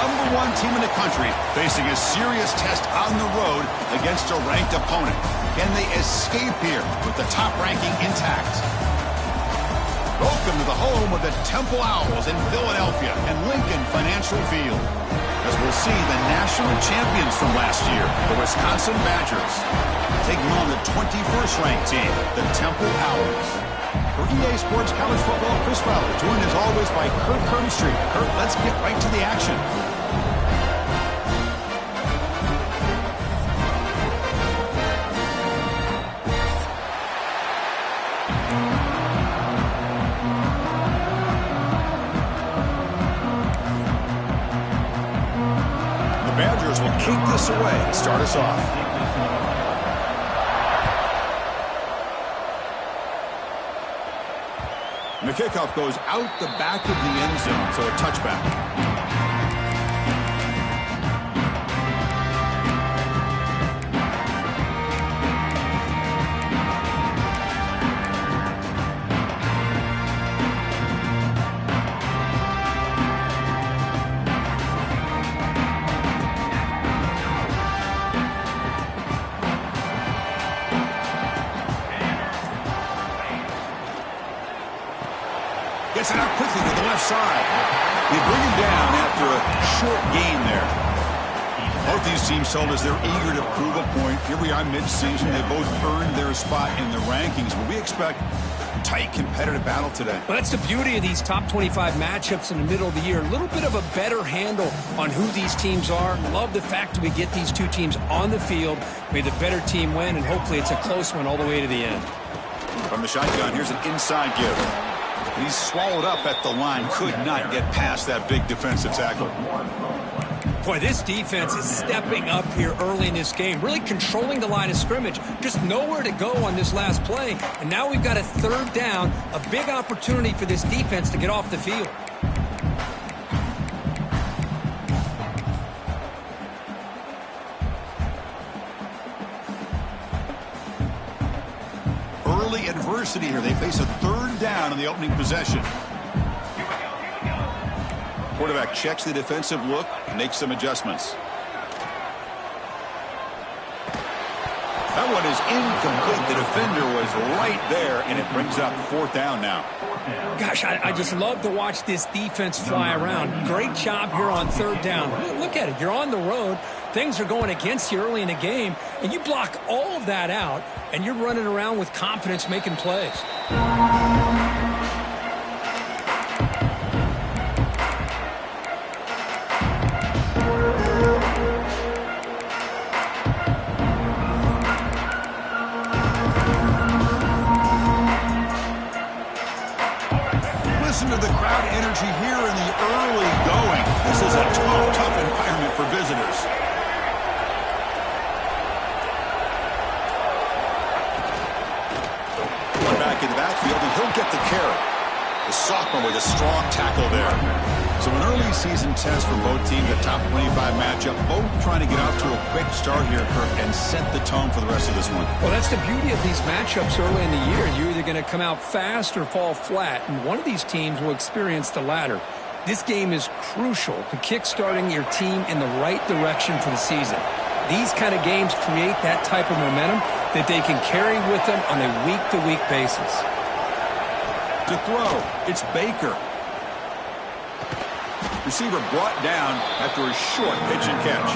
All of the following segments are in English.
#1 team in the country facing a serious test on the road against a ranked opponent. Can they escape here with the top ranking intact? Welcome to the home of the Temple Owls in Philadelphia and Lincoln Financial Field, as we'll see the national champions from last year, the Wisconsin Badgers, taking on the 21st ranked team, the Temple Owls. For EA Sports College Football, Chris Fowler, joined as always by Kurt Kirkstreet. Kurt, let's get right to the action. The Badgers will kick this away and start us off. And the kickoff goes out the back of the end zone, so a touchback. Gets it out quickly to the left side. They bring him down after a short gain there. Both these teams told us they're eager to prove a point. Here we are mid-season. They both earned their spot in the rankings, but we expect a tight competitive battle today. Well, that's the beauty of these top 25 matchups in the middle of the year. A little bit of a better handle on who these teams are. Love the fact that we get these two teams on the field. May the better team win, and hopefully it's a close one all the way to the end. From the shotgun, here's an inside give. He's swallowed up at the line. Could not get past that big defensive tackle. Boy, this defense is stepping up here early in this game, really controlling the line of scrimmage. Just nowhere to go on this last play. And now we've got a third down, a big opportunity for this defense to get off the field. Early adversity here. They face a third down in the opening possession. Quarterback checks the defensive look and makes some adjustments. That one is incomplete. The defender was right there, and it brings up fourth down now. Gosh, I just love to watch this defense fly around. Great job here on third down. Look at it. You're on the road. Things are going against you early in the game, and you block all of that out, and you're running around with confidence making plays. Listen to the crowd energy here in the early going. This is a tough environment for visitors. Back in the backfield, and he'll get the carry. The sophomore with a strong tackle there. So an early season test for both teams, a top 25 matchup, both trying to get off to a quick start here, Kirk, and set the tone for the rest of this one. Well, that's the beauty of these matchups early in the year. You're either going to come out fast or fall flat, and one of these teams will experience the latter. This game is crucial to kick-starting your team in the right direction for the season. These kind of games create that type of momentum that they can carry with them on a week-to-week basis. To throw, it's Baker. Receiver brought down after a short pitch and catch.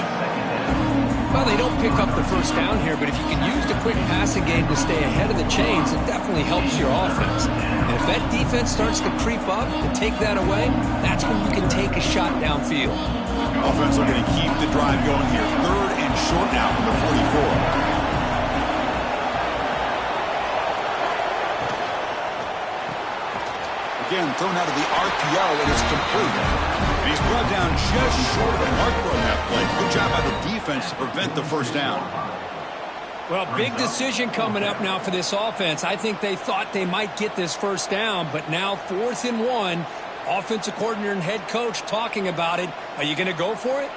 Well, they don't pick up the first down here, but if you can use the quick passing game to stay ahead of the chains, it definitely helps your offense. And if that defense starts to creep up and take that away, that's when you can take a shot downfield. Offense looking to keep the drive going here. Third and short now from the 44. Again, thrown out of the RPO, and it's complete. And he's brought down just short of the marker on that play. Good job by the defense to prevent the first down. Well, big decision coming up now for this offense. I think they thought they might get this first down, but now 4th and 1. Offensive coordinator and head coach talking about it. Are you going to go for it?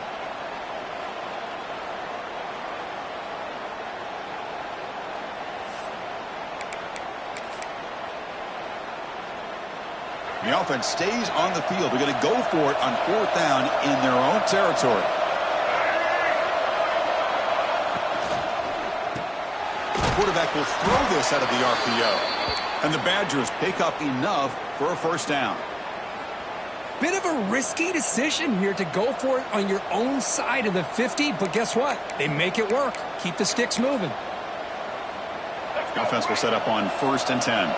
The offense stays on the field. They're going to go for it on 4th down in their own territory. The quarterback will throw this out of the RPO. And the Badgers pick up enough for a 1st down. Bit of a risky decision here to go for it on your own side of the 50, but guess what? They make it work. Keep the sticks moving. The offense will set up on 1st and 10.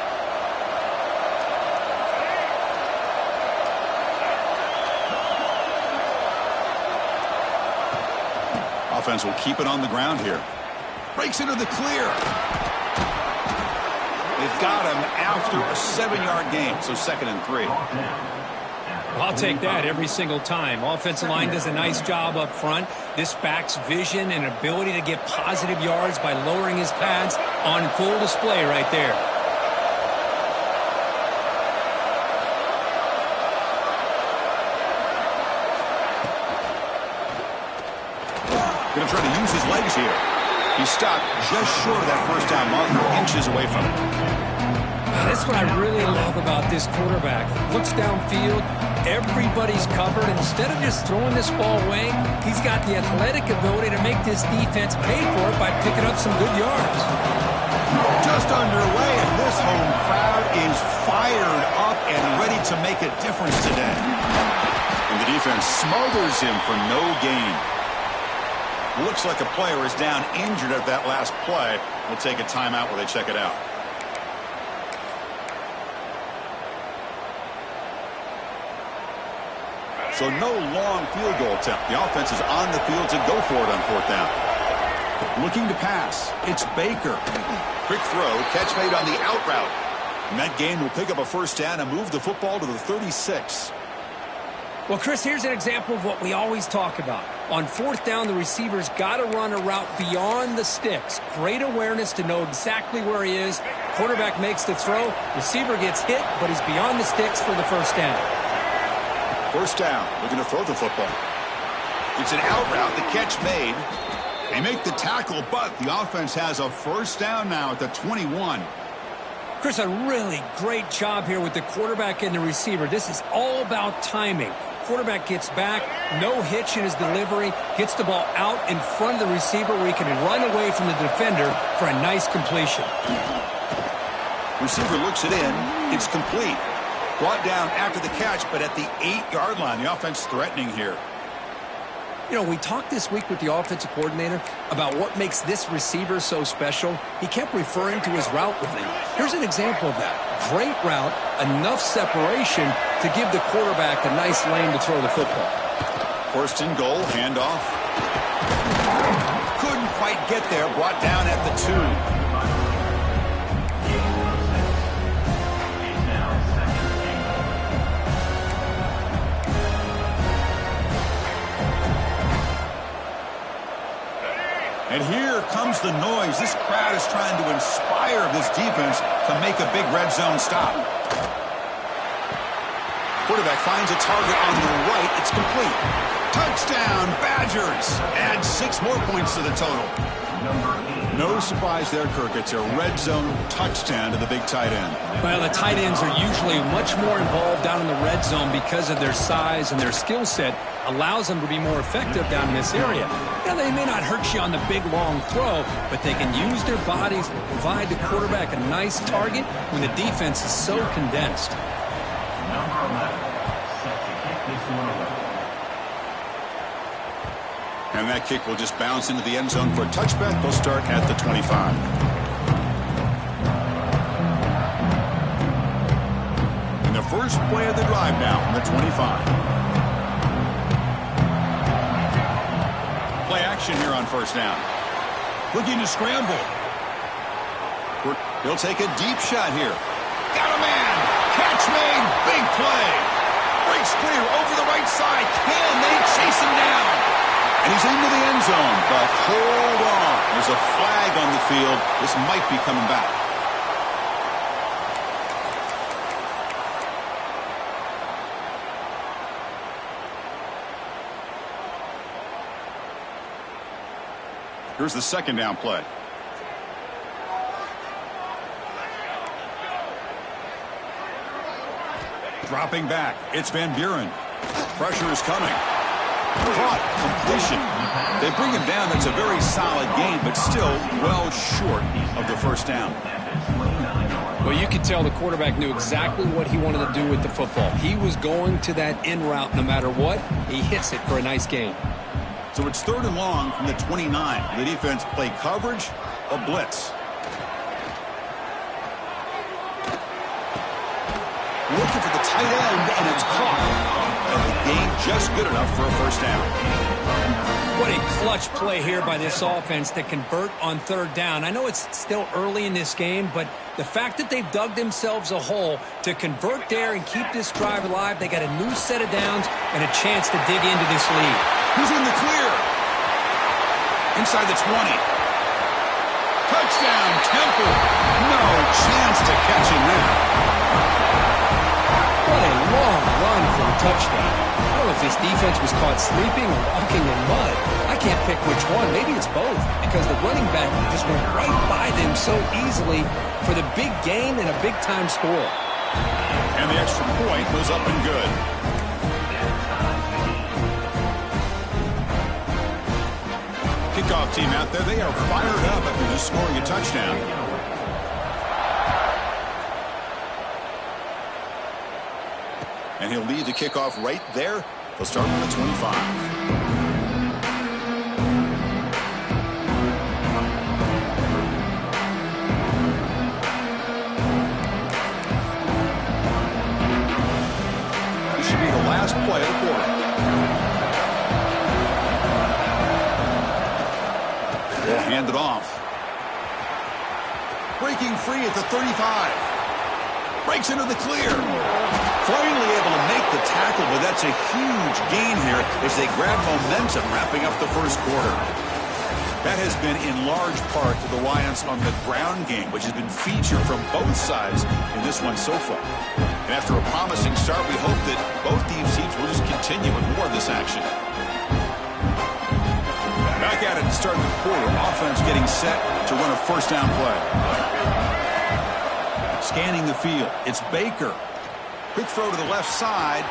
Offense will keep it on the ground here. Breaks into the clear. They've got him after a 7-yard gain, so 2nd and 3. I'll take that every single time. Offensive line does a nice job up front. This back's vision and ability to get positive yards by lowering his pads on full display right there. Going to try to use his legs here. He stopped just short of that 1st down marker, inches away from it. That's what I really love about this quarterback. Looks downfield, everybody's covered. Instead of just throwing this ball away, he's got the athletic ability to make this defense pay for it by picking up some good yards. Just underway, and this home crowd is fired up and ready to make a difference today. And the defense smothers him for no gain. Looks like a player is down injured at that last play. We'll take a timeout while they check it out. So no long field goal attempt. The offense is on the field to go for it on 4th down. Looking to pass. It's Baker. Quick throw. Catch made on the out route. And that gain will pick up a 1st down and move the football to the 36. Well, Chris, here's an example of what we always talk about. On 4th down, the receiver's got to run a route beyond the sticks. Great awareness to know exactly where he is. Quarterback makes the throw. Receiver gets hit, but he's beyond the sticks for the 1st down. 1st down. Looking to throw the football. It's an out route. The catch made. They make the tackle, but the offense has a 1st down now at the 21. Chris, a really great job here with the quarterback and the receiver. This is all about timing. Quarterback gets back, no hitch in his delivery, gets the ball out in front of the receiver where he can run away from the defender for a nice completion. Receiver looks it in. It's complete. Brought down after the catch, but at the 8-yard line. The offense threatening here. You know, we talked this week with the offensive coordinator about what makes this receiver so special. He kept referring to his route running. Here's an example of that. Great route, enough separation to give the quarterback a nice lane to throw the football. 1st and goal, handoff. Couldn't quite get there, brought down at the 2. And here comes the noise. This crowd is trying to inspire this defense to make a big red zone stop. Quarterback finds a target on the right. It's complete. Touchdown, Badgers. Add 6 more points to the total. No surprise there, Kirk. It's a red zone touchdown to the big tight end. Well, the tight ends are usually much more involved down in the red zone because of their size and their skill set allows them to be more effective down in this area. Now, they may not hurt you on the big, long throw, but they can use their bodies to provide the quarterback a nice target when the defense is so condensed. And that kick will just bounce into the end zone for a touchback. They'll start at the 25. And the first play of the drive now from the 25. Play action here on 1st down. Looking to scramble. He'll take a deep shot here. Got a man. Catch made. Big play. Breaks clear over the right side. Can they chase him down? And he's into the end zone, but hold on. There's a flag on the field. This might be coming back. Here's the 2nd down play. Dropping back, it's Van Buren. Pressure is coming. Caught, completion. They bring him down. That's a very solid game, but still well short of the first down. Well, you could tell the quarterback knew exactly what he wanted to do with the football. He was going to that in route no matter what. He hits it for a nice gain. So it's 3rd and long from the 29. The defense play coverage or blitz. Looking for the tight end, and it's caught. And the gain just good enough for a first down. What a clutch play here by this offense to convert on 3rd down. I know it's still early in this game, but the fact that they've dug themselves a hole to convert there and keep this drive alive, they got a new set of downs and a chance to dig into this lead. Who's in the clear? Inside the 20. Touchdown, Temple. No chance to catch him there. What a long run for a touchdown. I don't know if this defense was caught sleeping or walking in mud. I can't pick which one. Maybe it's both, because the running back just went right by them so easily for the big gain and a big-time score. And the extra point was up and good. Kickoff team out there, they are fired up after just scoring a touchdown. And he'll lead the kickoff right there. They'll start on the 25. This should be the last play of the quarter. They'll hand it off. Breaking free at the 35. Breaks into the clear. Finally able to make the tackle, but that's a huge gain here as they grab momentum wrapping up the first quarter. That has been in large part to the reliance on the ground game, which has been featured from both sides in this one so far. And after a promising start, we hope that both teams will just continue with more of this action. Back at it to start the quarter. Offense getting set to run a first down play. Scanning the field. It's Baker. Quick throw to the left side.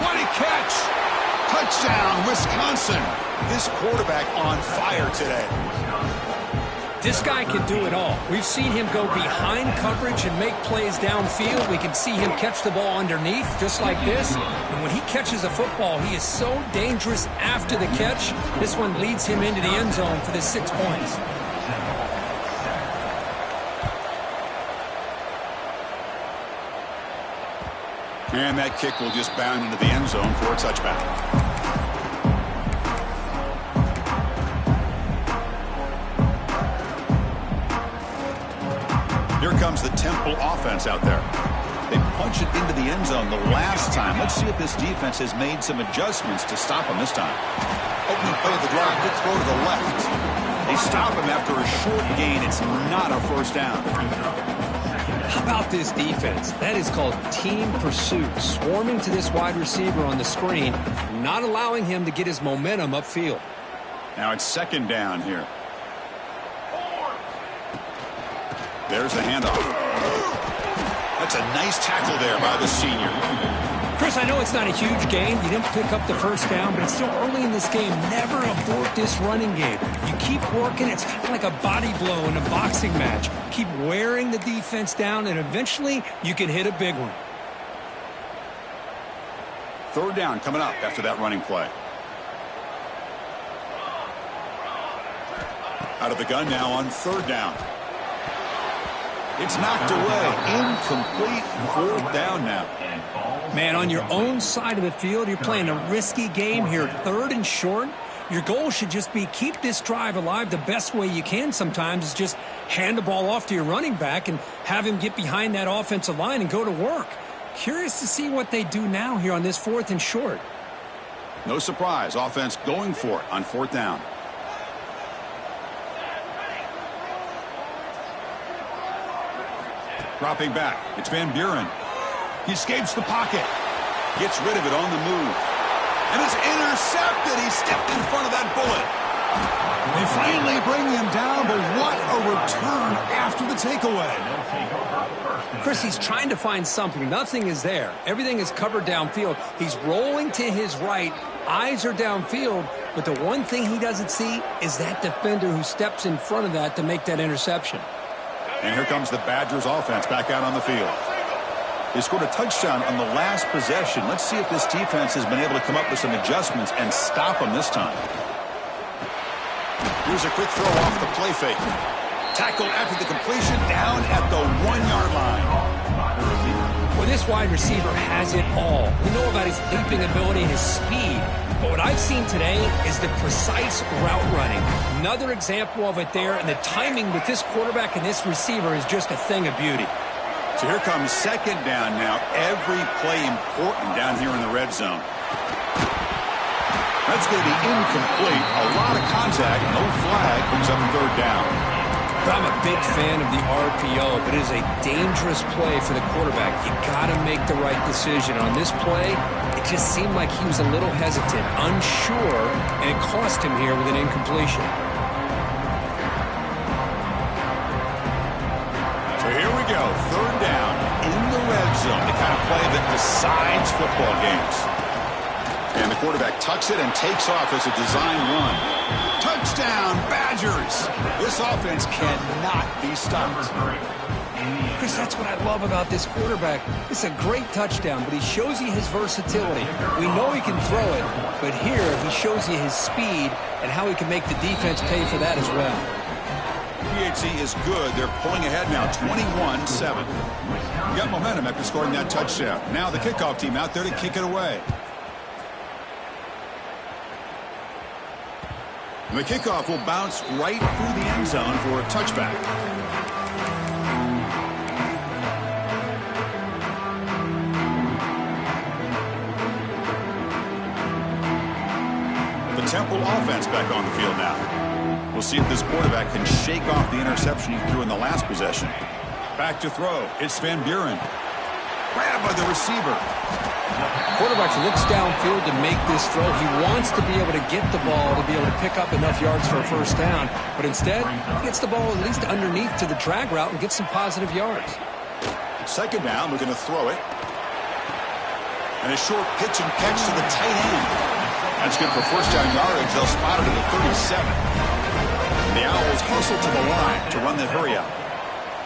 What a catch! Touchdown, Wisconsin. This quarterback on fire today. This guy can do it all. We've seen him go behind coverage and make plays downfield. We can see him catch the ball underneath, just like this. And when he catches a football, he is so dangerous after the catch. This one leads him into the end zone for the 6 points. And that kick will just bound into the end zone for a touchback. Here comes the Temple offense out there. They punch it into the end zone the last time. Let's see if this defense has made some adjustments to stop them this time. Opening play of the drive, good throw to the left. They stop him after a short gain. It's not a first down. How about this defense? That is called team pursuit. Swarming to this wide receiver on the screen, not allowing him to get his momentum upfield. Now it's 2nd down here. There's the handoff. That's a nice tackle there by the senior. Chris, I know it's not a huge gain. You didn't pick up the first down, but it's still early in this game. Never abort this running game. You keep working. It's kind of like a body blow in a boxing match. Keep wearing the defense down, and eventually you can hit a big one. 3rd down coming up after that running play. Out of the gun now on 3rd down. It's knocked away. Incomplete. 4th down now. Man, on your own side of the field, you're playing a risky game here. 3rd and short. Your goal should just be keep this drive alive the best way you can sometimes is just hand the ball off to your running back and have him get behind that offensive line and go to work. Curious to see what they do now here on this 4th and short. No surprise. Offense going for it on 4th down. Dropping back. It's Van Buren. He escapes the pocket. Gets rid of it on the move. And it's intercepted. He stepped in front of that bullet. They finally bring him down, but what a return after the takeaway. Chris, he's trying to find something. Nothing is there. Everything is covered downfield. He's rolling to his right. Eyes are downfield, but the one thing he doesn't see is that defender who steps in front of that to make that interception. And here comes the Badgers offense back out on the field. They scored a touchdown on the last possession. Let's see if this defense has been able to come up with some adjustments and stop them this time. Here's a quick throw off the play fake. Tackle after the completion down at the 1-yard line. Well, this wide receiver has it all. We know about his leaping ability and his speed. But what I've seen today is the precise route running. Another example of it there, and the timing with this quarterback and this receiver is just a thing of beauty. So here comes second down now. Every play important down here in the red zone. That's going to be incomplete. A lot of contact. No flag. Brings up third down. I'm a big fan of the RPO, but it is a dangerous play for the quarterback. You got to make the right decision. On this play, it just seemed like he was a little hesitant, unsure, and it cost him here with an incompletion. So here we go. Third down in the red zone. The kind of play that decides football games. And the quarterback tucks it and takes off as a design run. Touchdown, Badgers! This offense cannot be stopped. Chris, that's what I love about this quarterback. It's a great touchdown, but he shows you his versatility. We know he can throw it, but here he shows you his speed and how he can make the defense pay for that as well. PHC is good. They're pulling ahead now, 21-7. You got momentum after scoring that touchdown. Now the kickoff team out there to kick it away. And the kickoff will bounce right through the end zone for a touchback. The Temple offense back on the field now. We'll see if this quarterback can shake off the interception he threw in the last possession. Back to throw. It's Van Buren. Grabbed by the receiver. Quarterback looks downfield to make this throw. He wants to be able to get the ball to be able to pick up enough yards for a first down. But instead, he gets the ball at least underneath to the drag route and gets some positive yards. Second down, we're going to throw it. And a short pitch and catch to the tight end. That's good for first down yardage. They'll spot it at the 37. And the Owls hustle to the line to run that hurry out.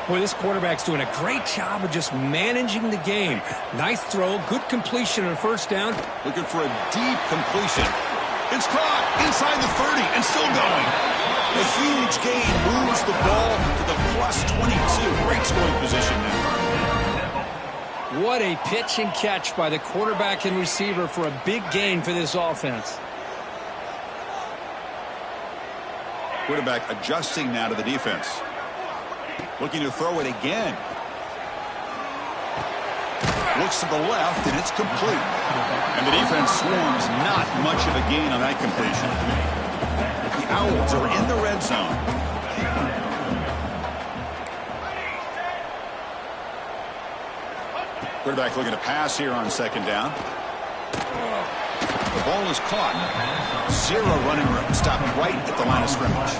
Boy, this quarterback's doing a great job of just managing the game. Nice throw, good completion on a first down. Looking for a deep completion. It's caught inside the 30 and still going. A huge gain moves the ball to the plus 22. Great scoring position now. What a pitch and catch by the quarterback and receiver for a big gain for this offense. Quarterback adjusting now to the defense. Looking to throw it again. Looks to the left, and it's complete. And the defense swarms. Not much of a gain on that completion. The Owls are in the red zone. Quarterback looking to pass here on second down. The ball is caught. Zero running room. Stopped right at the line of scrimmage.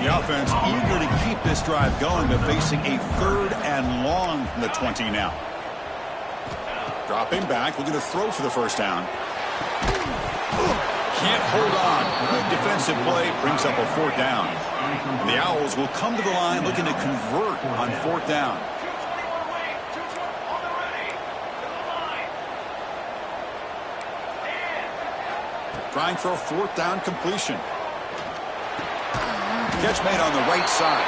The offense eager to keep this drive going, but facing a third and long from the 20 now. Dropping back, looking to throw for the first down. Can't hold on. Good defensive play brings up a fourth down. And the Owls will come to the line looking to convert on fourth down. Trying for a fourth down completion. Catch made on the right side.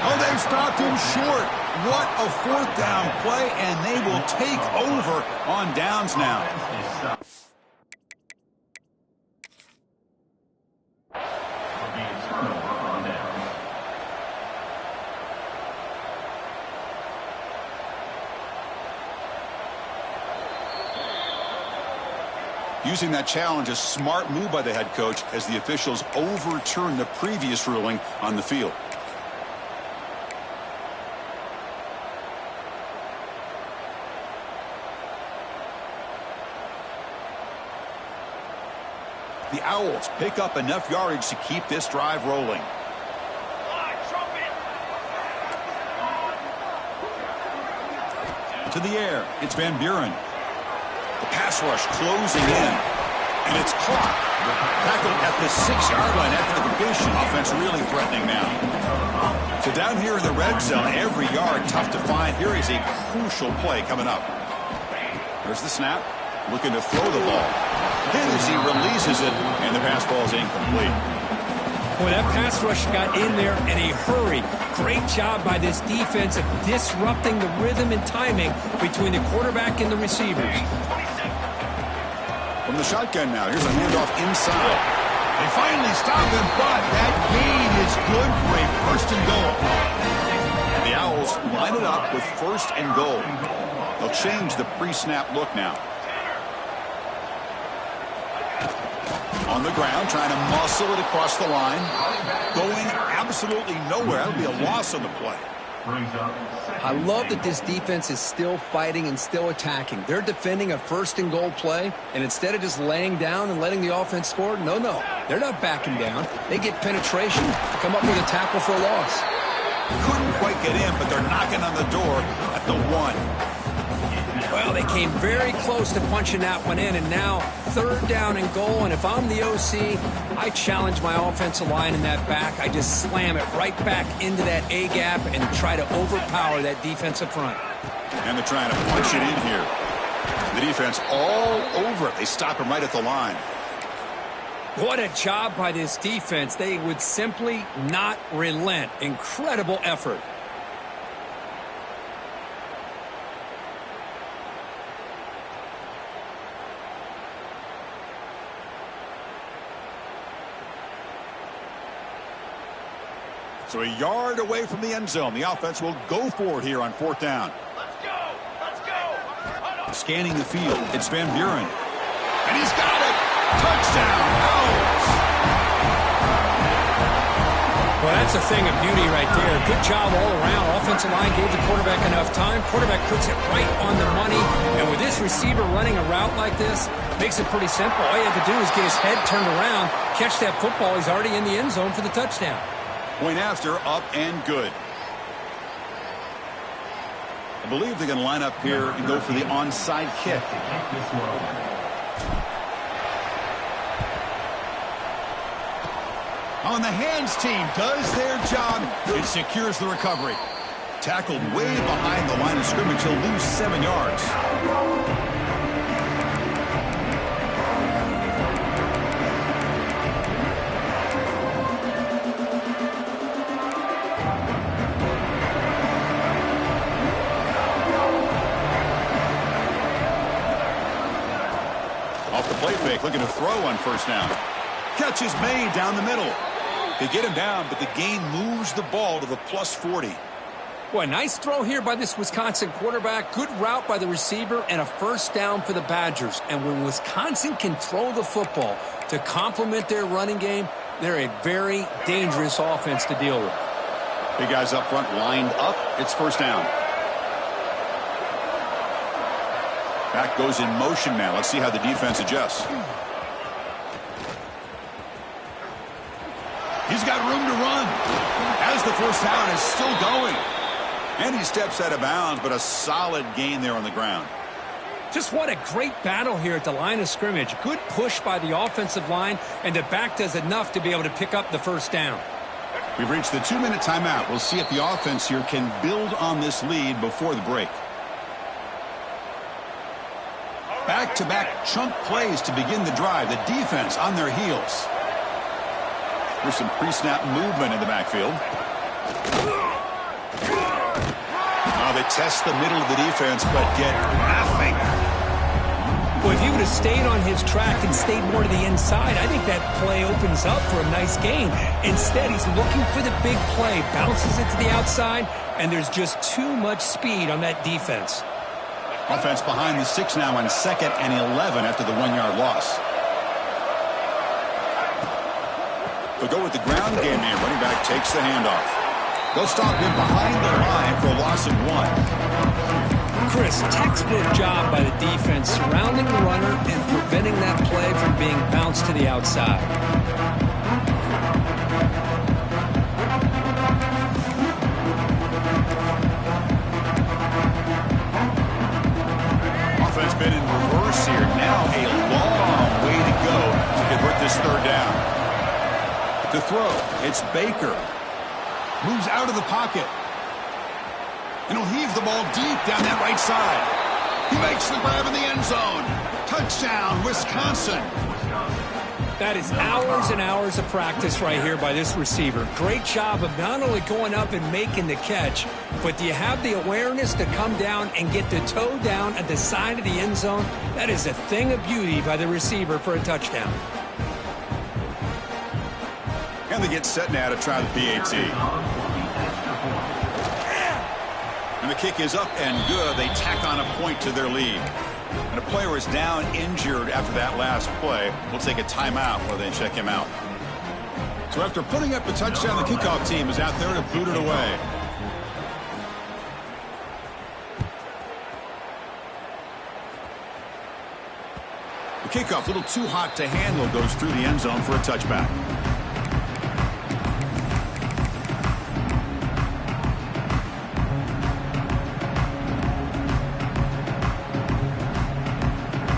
Oh, they stopped him short. What a fourth down play, and they will take over on downs now. Using that challenge, a smart move by the head coach as the officials overturn the previous ruling on the field. The Owls pick up enough yardage to keep this drive rolling. To the air, it's Van Buren. The pass rush closing in, and it's caught. Tackled at the 6-yard line after the completion. Offense really threatening now. So down here in the red zone, every yard tough to find. Here is a crucial play coming up. There's the snap. Looking to throw the ball. Hit as he releases it, and the pass ball is incomplete. Boy, that pass rush got in there in a hurry. Great job by this defense of disrupting the rhythm and timing between the quarterback and the receivers. From the shotgun now, here's a handoff inside. They finally stop him, but that gain is good for a first and goal. The Owls line it up with first and goal. They'll change the pre-snap look now. On the ground, trying to muscle it across the line. Going absolutely nowhere. That'll be a loss on the play. I love that this defense is still fighting and still attacking. They're defending a first and goal play, and instead of just laying down and letting the offense score, no. They're not backing down. They get penetration, come up with a tackle for a loss. Couldn't quite get in, but they're knocking on the door at the 1. Well, they came very close to punching that one in, and now third down and goal. And if I'm the OC, I challenge my offensive line in that back. I just slam it right back into that A-gap and try to overpower that defensive front. And they're trying to punch it in here. The defense all over it. They stop him right at the line. What a job by this defense. They would simply not relent. Incredible effort. So a yard away from the end zone. The offense will go for it here on fourth down. Let's go. Scanning the field. It's Van Buren. And he's got it. Touchdown. Owls. Well, that's a thing of beauty right there. Good job all around. Offensive line gave the quarterback enough time. Quarterback puts it right on the money. And with this receiver running a route like this, makes it pretty simple. All you have to do is get his head turned around, catch that football. He's already in the end zone for the touchdown. Point after, up and good. I believe they're going to line up here and go for the onside kick. On the hands team does their job. It secures the recovery. Tackled way behind the line of scrimmage. He'll lose 7 yards. Off the play fake, looking to throw on first down. Catch is made down the middle. They get him down, but the gain moves the ball to the +40. Boy, nice throw here by this Wisconsin quarterback. Good route by the receiver and a first down for the Badgers. And when Wisconsin can throw the football to complement their running game, they're a very dangerous offense to deal with. Big guys up front lined up. It's first down. Back goes in motion now. Let's see how the defense adjusts. He's got room to run as the first down is still going. And he steps out of bounds, but a solid gain there on the ground. Just what a great battle here at the line of scrimmage. Good push by the offensive line, and the back does enough to be able to pick up the first down. We've reached the 2-minute timeout. We'll see if the offense here can build on this lead before the break. Back-to-back chunk plays to begin the drive. The defense on their heels. There's some pre-snap movement in the backfield. Now they test the middle of the defense, but get nothing. Well, if he would have stayed on his track and stayed more to the inside, I think that play opens up for a nice gain. Instead, he's looking for the big play, bounces it to the outside, and there's just too much speed on that defense. Offense behind the 6 now on 2nd and 11 after the 1-yard loss. They'll go with the ground game here. Running back takes the handoff. They'll stop him behind the line for a loss of 1. Chris, textbook job by the defense surrounding the runner and preventing that play from being bounced to the outside. Offense been in reverse here. Now a long way to go to convert this third down. To throw, it's Baker. Moves out of the pocket. And he'll heave the ball deep down that right side. He makes the grab in the end zone. Touchdown, Wisconsin. That is hours and hours of practice right here by this receiver. Great job of not only going up and making the catch, but do you have the awareness to come down and get the toe down at the side of the end zone? That is a thing of beauty by the receiver for a touchdown. And they get set now to try the PAT. And the kick is up and good. They tack on a point to their lead. And a player is down injured after that last play. We'll take a timeout while they check him out. So after putting up the touchdown, the kickoff team is out there to boot it away. The kickoff, a little too hot to handle, goes through the end zone for a touchback.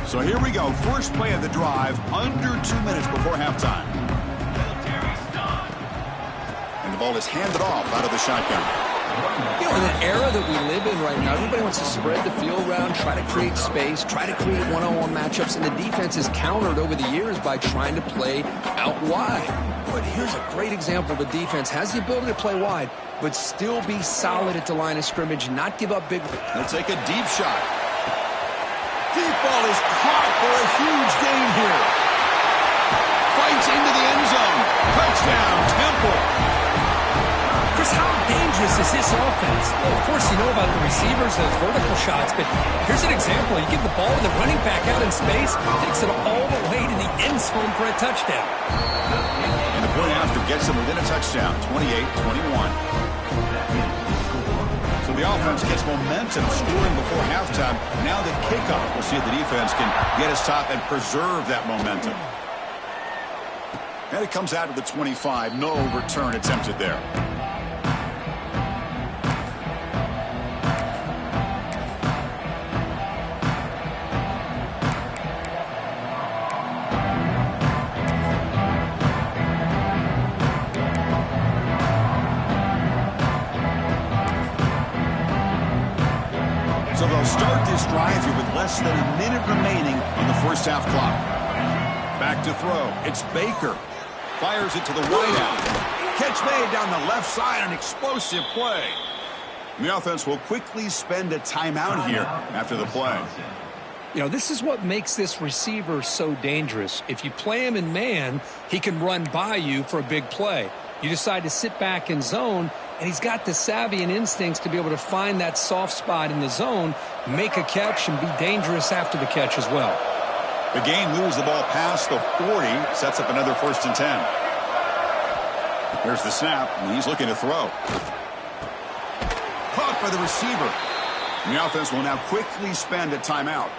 So here we go. First play of the drive, under 2 minutes before halftime. And the ball is handed off out of the shotgun. You know, in an era that we live in right now, everybody wants to spread the field around, try to create space, try to create one-on-one matchups, and the defense is countered over the years by trying to play out wide. But here's a great example. The defense has the ability to play wide, but still be solid at the line of scrimmage, not give up big. They'll take a deep shot. Deep ball is caught for a huge gain here. Fights into the end zone. Touchdown, Temple. Chris, how dangerous is this offense? Well, of course, you know about the receivers, those vertical shots, but here's an example. You give the ball to the running back out in space, takes it all the way to the end zone for a touchdown. And the point after gets them within a touchdown, 28-21. So the offense gets momentum, scoring before halftime. Now the kickoff. We'll see if the defense can get us top and preserve that momentum. And it comes out to the 25. No return attempted there. So they'll start this drive here with less than a minute remaining on the first half clock. Back to throw. It's Baker. Fires it to the wideout. Catch made down the left side. An explosive play. And the offense will quickly spend a timeout here after the play. You know, this is what makes this receiver so dangerous. If you play him in man, he can run by you for a big play. You decide to sit back in zone, and he's got the savvy and instincts to be able to find that soft spot in the zone, make a catch, and be dangerous after the catch as well. The game moves the ball past the 40, sets up another 1st and 10. Here's the snap, and he's looking to throw. Caught by the receiver. And the offense will now quickly spend a timeout.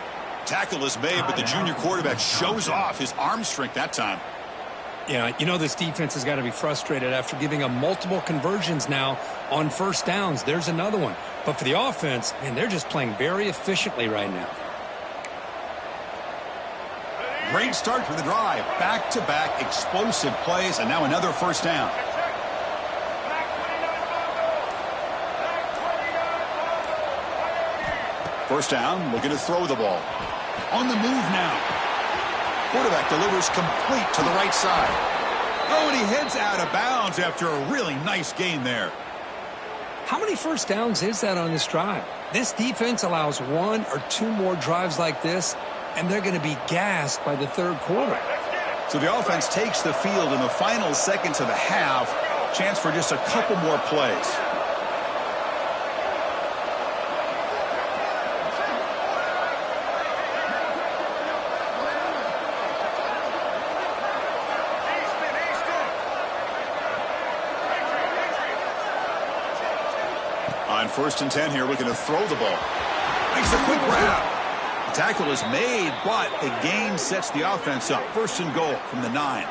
Tackle is made, but the junior quarterback shows off his arm strength that time. Yeah, you know this defense has got to be frustrated after giving them multiple conversions now on first downs. There's another one. But for the offense, man, they're just playing very efficiently right now. Great start for the drive. Back-to-back explosive plays, and now another first down. First down, looking to throw the ball. On the move now. Quarterback delivers complete to the right side. Oh, and he heads out of bounds after a really nice gain there. How many first downs is that on this drive? This defense allows 1 or 2 more drives like this, and they're going to be gassed by the third quarter. So the offense takes the field in the final seconds of the half. Chance for just a couple more plays. On 1st and 10 here, looking to throw the ball. Makes a quick grab. The tackle is made, but the gain sets the offense up. First and goal from the 9.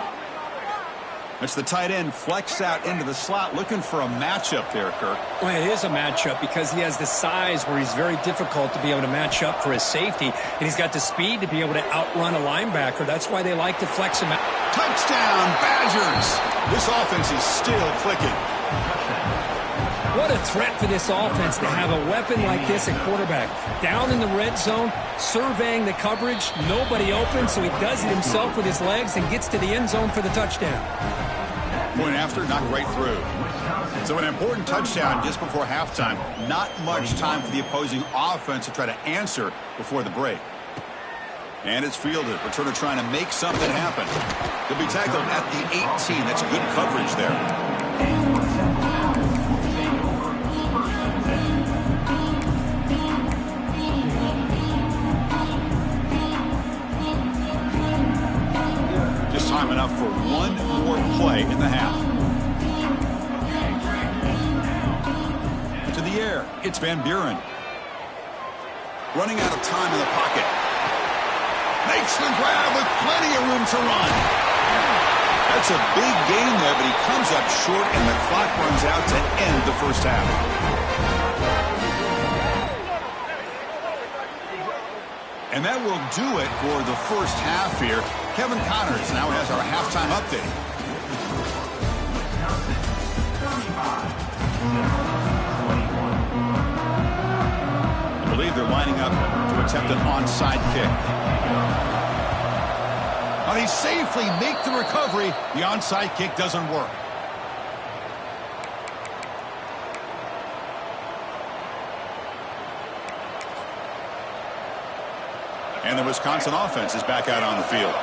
It's the tight end flexed out into the slot, looking for a matchup there, Kirk. Well, it is a matchup because he has the size where he's very difficult to be able to match up for his safety, and he's got the speed to be able to outrun a linebacker. That's why they like to flex him out. Touchdown, Badgers! This offense is still clicking. What a threat for this offense to have a weapon like this at quarterback. Down in the red zone, surveying the coverage, nobody open, so he does it himself with his legs and gets to the end zone for the touchdown. Point after, knocked right through. So an important touchdown just before halftime. Not much time for the opposing offense to try to answer before the break. And it's fielded. Returner trying to make something happen. He'll be tackled at the 18. That's good coverage there. Time enough for one more play in the half. To the air, it's Van Buren. Running out of time in the pocket. Makes the grab with plenty of room to run. That's a big gain there, but he comes up short and the clock runs out to end the first half. And that will do it for the first half here. Kevin Connors now has our halftime update. I believe they're lining up to attempt an onside kick. Now they safely make the recovery. The onside kick doesn't work. And the Wisconsin offense is back out on the field.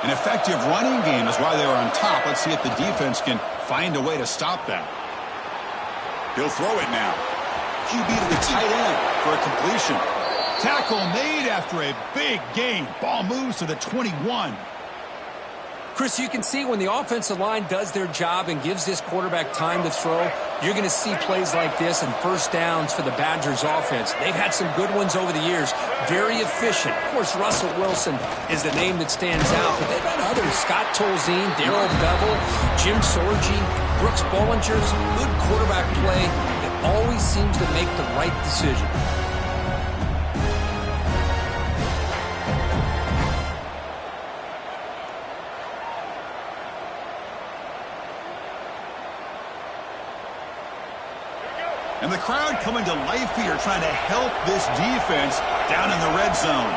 An effective running game is why they are on top. Let's see if the defense can find a way to stop that. He'll throw it now. QB to the tight end for a completion. Tackle made after a big gain. Ball moves to the 21. Chris, you can see when the offensive line does their job and gives this quarterback time to throw, you're going to see plays like this and first downs for the Badgers offense. They've had some good ones over the years. Very efficient. Of course, Russell Wilson is the name that stands out, but they've had others. Scott Tolzien, Darrell Bevel, Jim Sorgi, Brooks Bollinger's good quarterback play that always seems to make the right decision. And the crowd coming to life here, trying to help this defense down in the red zone.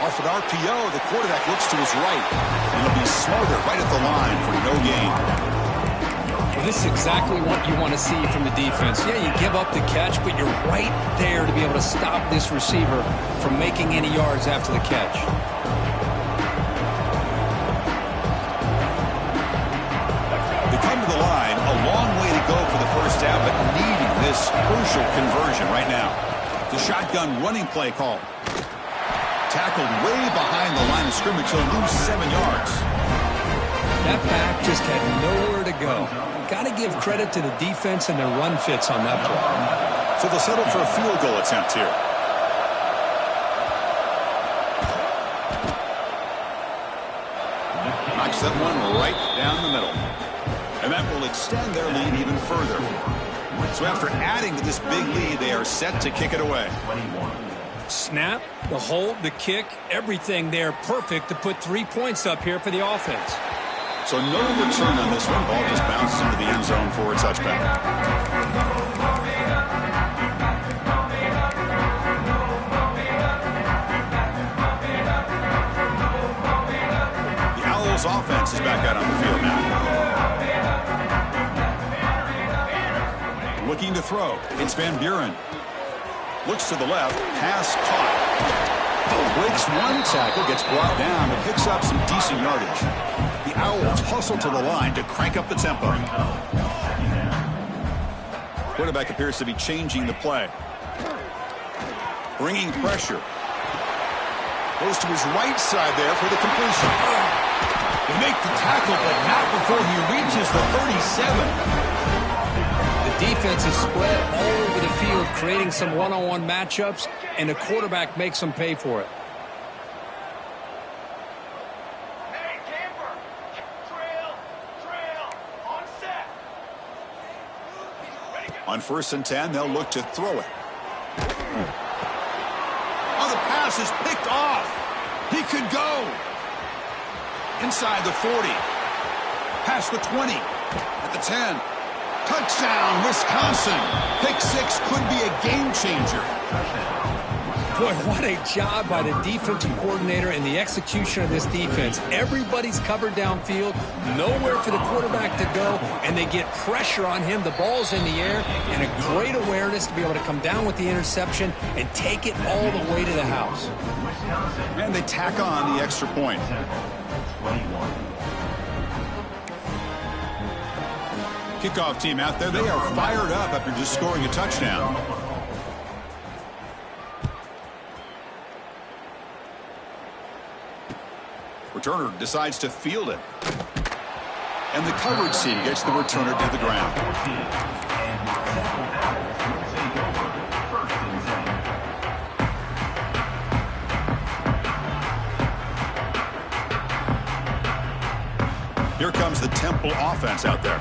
Off an RPO, the quarterback looks to his right. And he'll be smothered right at the line for no gain. Well, this is exactly what you want to see from the defense. Yeah, you give up the catch, but you're right there to be able to stop this receiver from making any yards after the catch. But needing this crucial conversion right now. The shotgun running play call. Tackled way behind the line of scrimmage. He'll lose 7 yards. That back just had nowhere to go. Got to give credit to the defense and their run fits on that play. So they'll settle for a field goal attempt here. Knocks that one right down the middle. And that will extend their lead even further. So after adding to this big lead, they are set to kick it away. Snap, the hold, the kick, everything there perfect to put 3 points up here for the offense. So no return on this one. Ball just bounces into the end zone for a touchback. The Owls offense is back out on the field now. Looking to throw. It's Van Buren. Looks to the left. Pass caught. Breaks one tackle. Gets brought down. And picks up some decent yardage. The Owls hustle to the line to crank up the tempo. Quarterback appears to be changing the play. Bringing pressure. Goes to his right side there for the completion. make the tackle, but not before he reaches the 37. The defense is spread all over the field, creating some one-on-one matchups, and the quarterback makes them pay for it. Hey, camper. Trail. On set. Ready, go. On 1st and 10, they'll look to throw it. Oh, the pass is picked off. He could go. Inside the 40. Past the 20. At the 10. Touchdown, Wisconsin. Pick 6 could be a game changer. Boy, what a job by the defensive coordinator and the execution of this defense. Everybody's covered downfield, nowhere for the quarterback to go, and they get pressure on him. The ball's in the air, and a great awareness to be able to come down with the interception and take it all the way to the house. And they tack on the extra point. Kickoff team out there, they are fired up after just scoring a touchdown. Returner decides to field it. And the coverage team gets the returner to the ground. Here comes the Temple offense out there.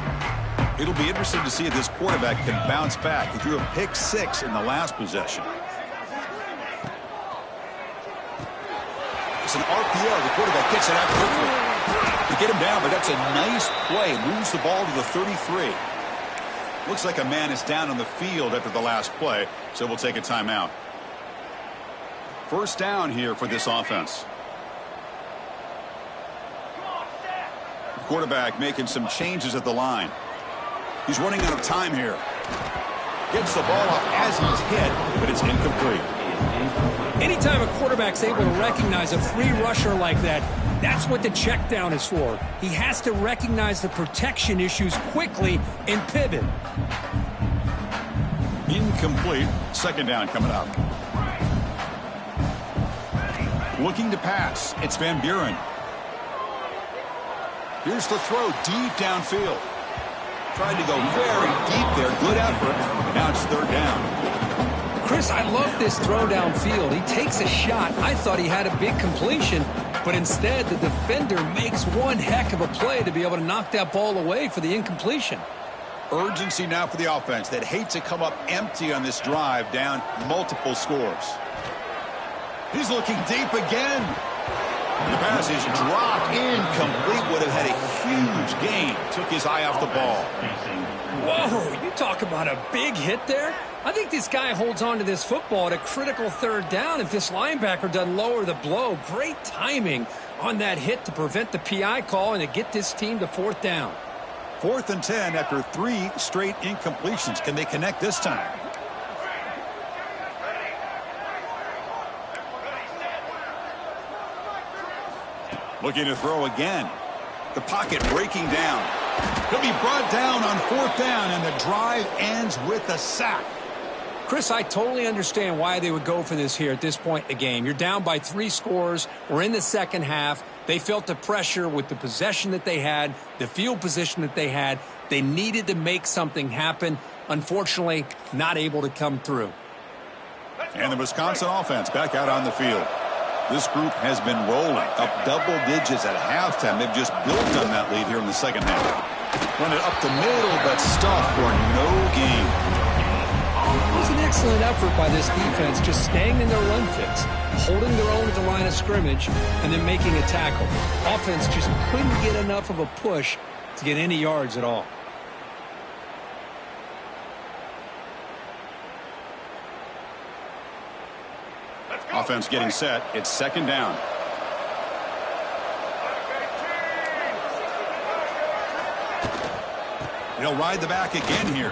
It'll be interesting to see if this quarterback can bounce back. He threw a pick 6 in the last possession. It's an RPO. The quarterback gets it out quickly. They get him down, but that's a nice play. Moves the ball to the 33. Looks like a man is down on the field after the last play, so we'll take a timeout. 1st down here for this offense. The quarterback making some changes at the line. He's running out of time here. Gets the ball off as he's hit, but it's incomplete. Anytime a quarterback's able to recognize a free rusher like that, that's what the check down is for. He has to recognize the protection issues quickly and pivot. Incomplete. 2nd down coming up. Looking to pass. It's Van Buren. Here's the throw deep downfield. Tried to go very deep there. Good effort. Now it's 3rd down. Chris, I love this throw downfield. He takes a shot. I thought he had a big completion, but instead the defender makes one heck of a play to be able to knock that ball away for the incompletion. Urgency now for the offense that hate to come up empty on this drive, down multiple scores. He's looking deep again. The pass is dropped, incomplete. Would have had a huge gain. Took his eye off the ball. Whoa, you talk about a big hit there. I think this guy holds on to this football at a critical 3rd down if this linebacker doesn't lower the blow. Great timing on that hit to prevent the PI call and to get this team to 4th down. 4th and 10 after 3 straight incompletions. Can they connect this time? Looking to throw again. The pocket breaking down. He'll be brought down on 4th down, and the drive ends with a sack. Chris, I totally understand why they would go for this here at this point in the game. You're down by 3 scores. We're in the 2nd half. They felt the pressure with the possession that they had, the field position that they had. They needed to make something happen. Unfortunately, not able to come through. And the Wisconsin offense back out on the field. This group has been rolling up double digits at halftime. They've just built on that lead here in the 2nd half. Run it up the middle, but stuffed for no gain. It was an excellent effort by this defense, just staying in their run fix, holding their own at the line of scrimmage, and then making a tackle. Offense just couldn't get enough of a push to get any yards at all. Offense getting set. It's 2nd down. He'll ride the back again here.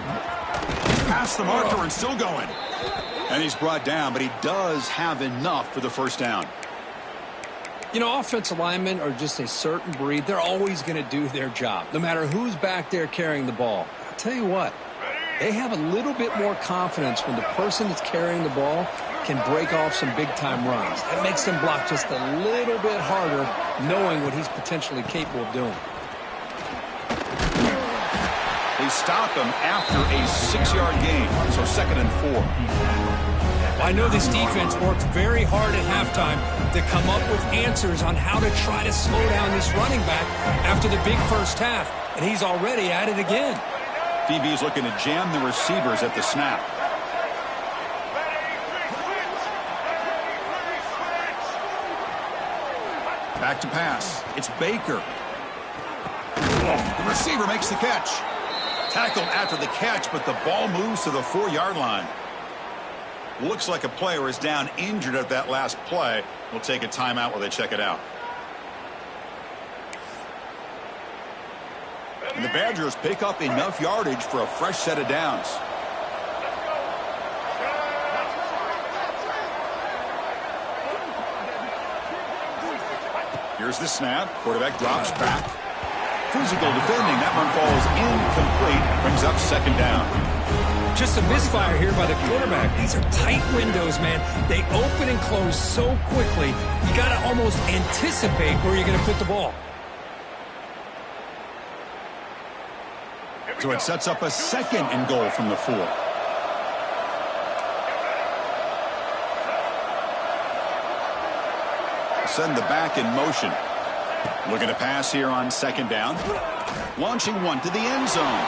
Past the marker and still going. And he's brought down, but he does have enough for the 1st down. You know, offensive linemen are just a certain breed. They're always going to do their job, no matter who's back there carrying the ball. I'll tell you what, they have a little bit more confidence when the person that's carrying the ball can break off some big-time runs. That makes him block just a little bit harder, knowing what he's potentially capable of doing. They stop him after a 6-yard gain, so 2nd and 4. I know this defense worked very hard at halftime to come up with answers on how to try to slow down this running back after the big first half, and he's already at it again. DB's looking to jam the receivers at the snap. Back to pass. It's Baker. The receiver makes the catch. Tackled after the catch, but the ball moves to the 4-yard line. Looks like a player is down injured at that last play. We'll take a timeout while they check it out. And the Badgers pick up enough yardage for a fresh set of downs. Here's the snap. Quarterback drops back. Physical defending. That one falls incomplete. Brings up 2nd down. Just a misfire here by the quarterback. These are tight windows, man. They open and close so quickly. You got to almost anticipate where you're going to put the ball. So it sets up a 2nd and goal from the 4. Send the back in motion. Looking to pass here on 2nd down. Launching one to the end zone.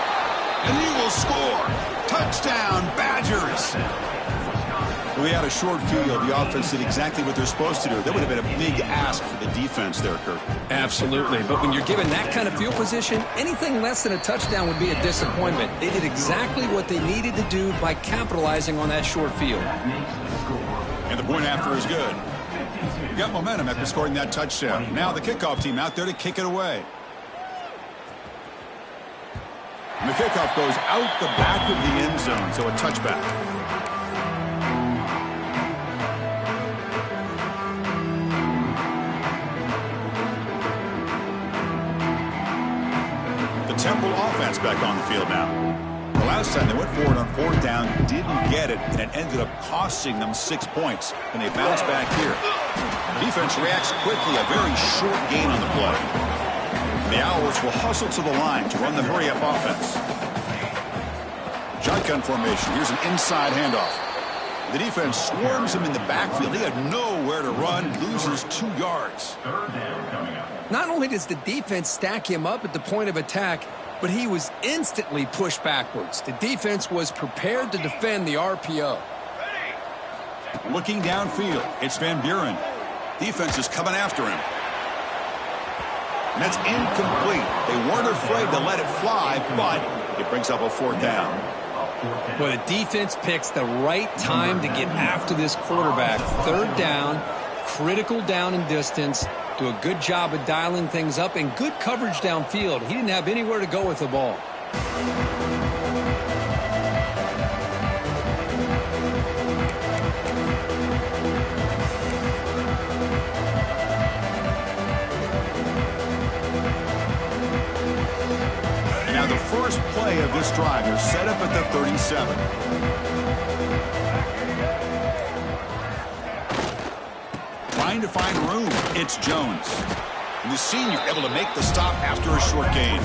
And he will score. Touchdown, Badgers. We had a short field. The offense did exactly what they're supposed to do. That would have been a big ask for the defense there, Kirk. Absolutely. But when you're given that kind of field position, anything less than a touchdown would be a disappointment. They did exactly what they needed to do by capitalizing on that short field. And the point after is good. We got momentum after scoring that touchdown. Now the kickoff team out there to kick it away. And the kickoff goes out the back of the end zone, so a touchback. The Temple offense back on the field now. The last time they went forward on 4th down, didn't get it, and it ended up costing them 6 points. And they bounce back here. The defense reacts quickly, a very short gain on the play. The Owls will hustle to the line to run the hurry-up offense. Shotgun formation. Here's an inside handoff. The defense swarms him in the backfield. He had nowhere to run, loses 2 yards. Not only does the defense stack him up at the point of attack, but he was instantly pushed backwards. The defense was prepared to defend the RPO. Looking downfield, it's Van Buren. Defense is coming after him. And that's incomplete. They weren't afraid to let it fly, but it brings up a 4th down. Well, the defense picks the right time to get after this quarterback. 3rd down, critical down and distance. Do a good job of dialing things up and good coverage downfield. He didn't have anywhere to go with the ball. And now the first play of this drive is set up at the 37. Trying to find room. It's Jones. And the senior able to make the stop after a short gain.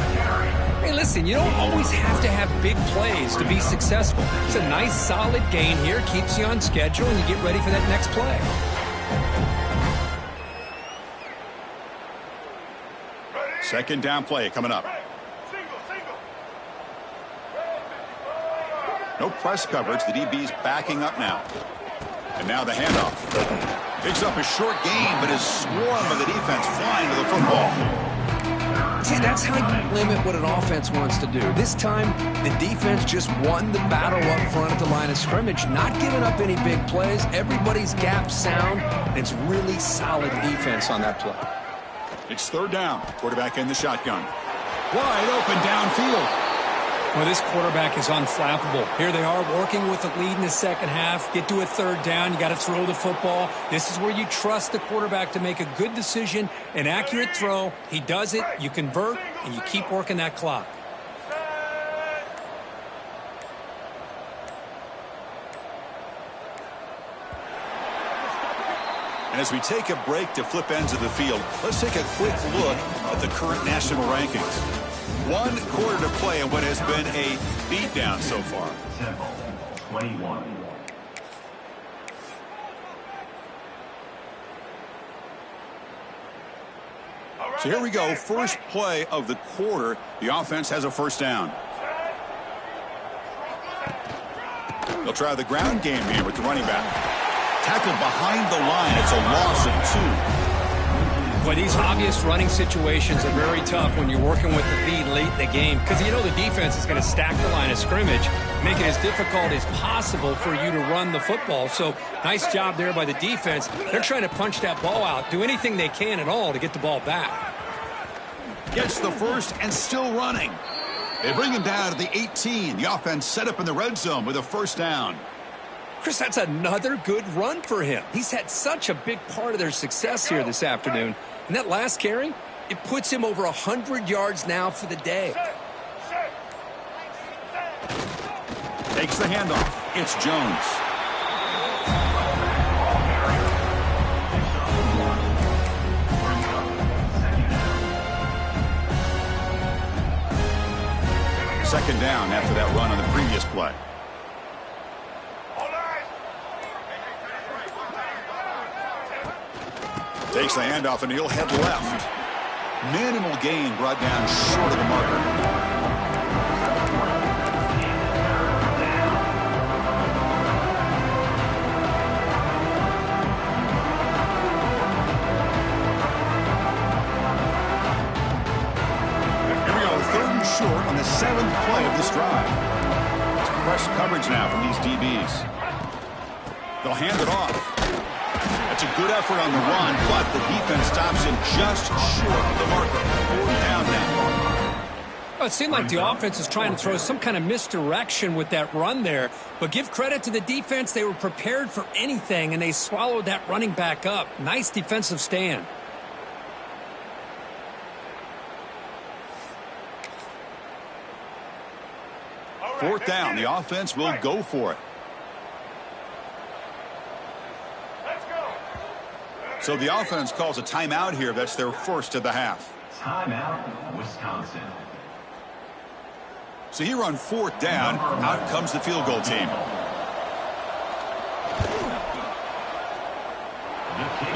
Hey, listen, you don't always have to have big plays to be successful. It's a nice, solid gain here. Keeps you on schedule, and you get ready for that next play. Second down play coming up. No press coverage. The DB's backing up now. And now the handoff. Picks up a short gain, but is swarmed by the defense flying to the football. See, that's how you limit what an offense wants to do. This time, the defense just won the battle up front at the line of scrimmage, not giving up any big plays. Everybody's gap sound, and it's really solid defense on that play. It's 3rd down. Quarterback in the shotgun. Wide open downfield. Well, this quarterback is unflappable. Here they are working with the lead in the second half. Get to a 3rd down. You got to throw the football. This is where you trust the quarterback to make a good decision, an accurate throw. He does it. You convert, and you keep working that clock. And as we take a break to flip ends of the field, let's take a quick look at the current national rankings. 1 quarter to play in what has been a beatdown so far. 21. So here we go, first play of the quarter. The offense has a first down. They'll try the ground game here with the running back. Tackled behind the line. It's a loss of 2. Well, these obvious running situations are very tough when you're working with the lead late in the game because you know the defense is going to stack the line of scrimmage, make it as difficult as possible for you to run the football. So nice job there by the defense. They're trying to punch that ball out, do anything they can at all to get the ball back. Gets the first and still running. They bring him down to the 18. The offense set up in the red zone with a first down. Chris, that's another good run for him. He's had such a big part of their success here this afternoon. And that last carry, it puts him over 100 yards now for the day. Takes the handoff. It's Jones. Second down after that run on the previous play. Takes the handoff and he'll head left. Minimal gain brought down short of the marker. Here we go, 3rd and short on the 7th play of this drive. It's press coverage now from these DBs. They'll hand it off. That's a good effort on the run, but the defense stops him just short of the marker. 4th down now. Well, it seemed like the offense is trying to throw some kind of misdirection with that run there. But give credit to the defense. They were prepared for anything, and they swallowed that running back up. Nice defensive stand. Fourth down. The offense will go for it. So the offense calls a timeout here. That's their first of the half. Timeout, Wisconsin. So here on 4th down, out comes the field goal team.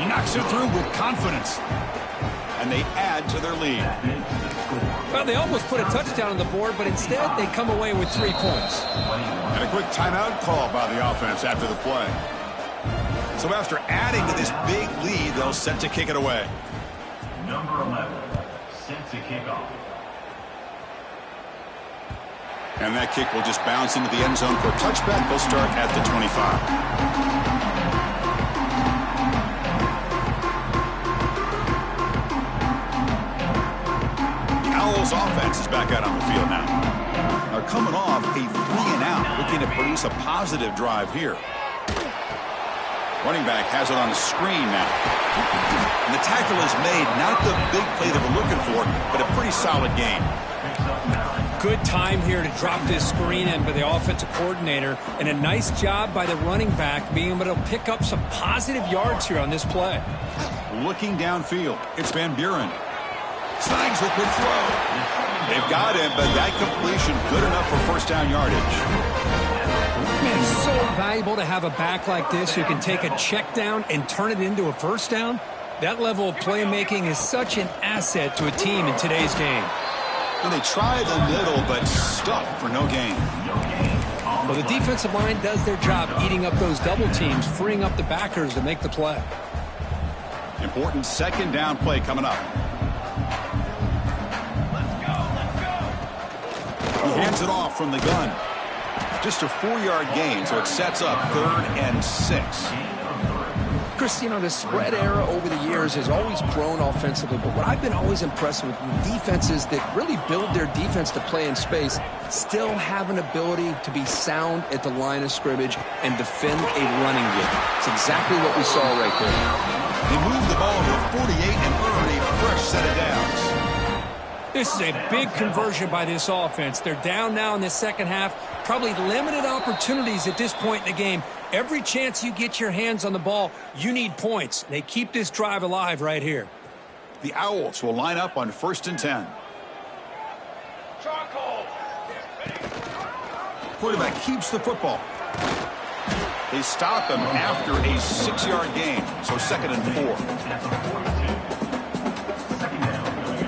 He knocks it through with confidence. And they add to their lead. Well, they almost put a touchdown on the board, but instead they come away with 3 points. And a quick timeout call by the offense after the play. So after adding to this big lead, they'll set to kick it away. Number 11, set to kick off. And that kick will just bounce into the end zone for a touchback. They'll start at the 25. The Owls offense is back out on the field now. They're coming off a 3-and-out, looking to produce a positive drive here. Running back has it on the screen now. And the tackle is made, not the big play that we're looking for, but a pretty solid gain. Good time here to drop this screen in by the offensive coordinator, and a nice job by the running back being able to pick up some positive yards here on this play. Looking downfield, it's Van Buren. Snags the quick throw. They've got him, but that completion good enough for first down yardage. Man, it's so valuable to have a back like this who can take a check down and turn it into a first down. That level of playmaking is such an asset to a team in today's game. And they try the middle, but stuff for no gain. Well, the defensive line does their job eating up those double teams, freeing up the backers to make the play. Important second down play coming up. He hands it off from the gun. Just a 4-yard gain, so it sets up 3rd and 6. Chris, you know, the spread era over the years has always grown offensively, but what I've been always impressed with defenses that really build their defense to play in space still have an ability to be sound at the line of scrimmage and defend a running game. It's exactly what we saw right there. They move the ball to a 48 and earn a fresh set of downs. This is a big conversion by this offense. They're down now in the second half. Probably limited opportunities at this point in the game. Every chance you get your hands on the ball, you need points. They keep this drive alive right here. The Owls will line up on 1st and 10. Charcoal. Quarterback keeps the football. They stop him after a 6-yard gain, so 2nd and 4. At the 42. Second down coming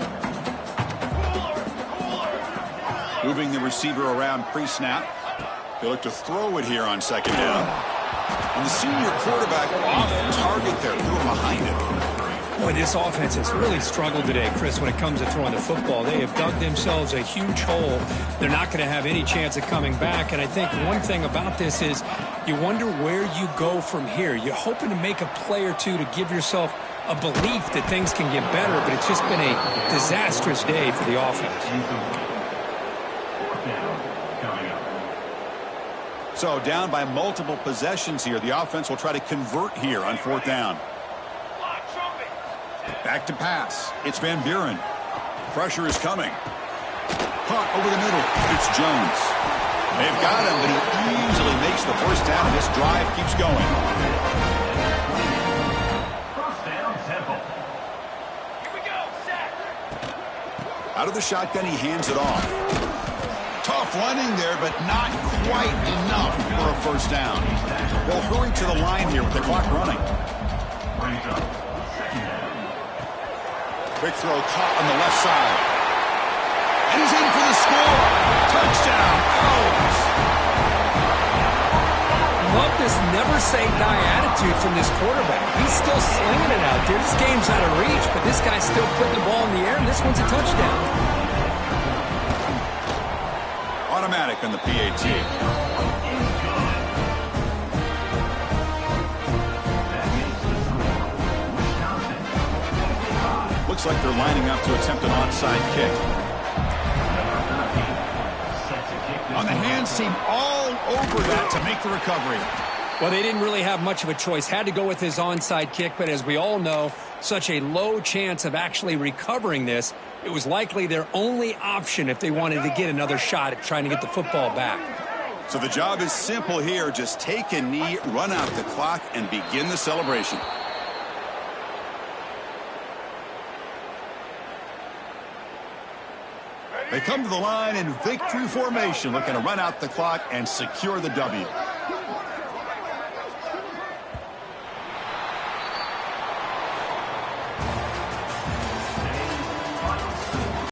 up. Moving the receiver around pre-snap. They look to throw it here on 2nd down. And the senior quarterback off target there, threw him behind him. Boy, this offense has really struggled today, Chris, when it comes to throwing the football. They have dug themselves a huge hole. They're not going to have any chance of coming back. And I think one thing about this is you wonder where you go from here. You're hoping to make a play or two to give yourself a belief that things can get better, but it's just been a disastrous day for the offense. 4th down coming up. So down by multiple possessions here. The offense will try to convert here on 4th down. Block trumpet. Back to pass. It's Van Buren. Pressure is coming. Caught over the middle. It's Jones. They've got him, but he easily makes the 1st down, and this drive keeps going. 1st down, Temple. Here we go. Set. Out of the shotgun, he hands it off. Tough running there, but not quite enough for a 1st down. They'll hurry to the line here with the clock running. Brings up 2nd down. Quick throw caught on the left side. And he's in for the score. Touchdown, Owls. Love this never-say-die attitude from this quarterback. He's still slinging it out there. This game's out of reach, but this guy's still putting the ball in the air, and this one's a touchdown. Automatic on the PAT. Looks like they're lining up to attempt an onside kick. On the hands team all over that to make the recovery. Well, they didn't really have much of a choice. Had to go with his onside kick, but as we all know, such a low chance of actually recovering this. It was likely their only option if they wanted to get another shot at trying to get the football back. So the job is simple here. Just take a knee, run out the clock, and begin the celebration. They come to the line in victory formation, looking to run out the clock and secure the W.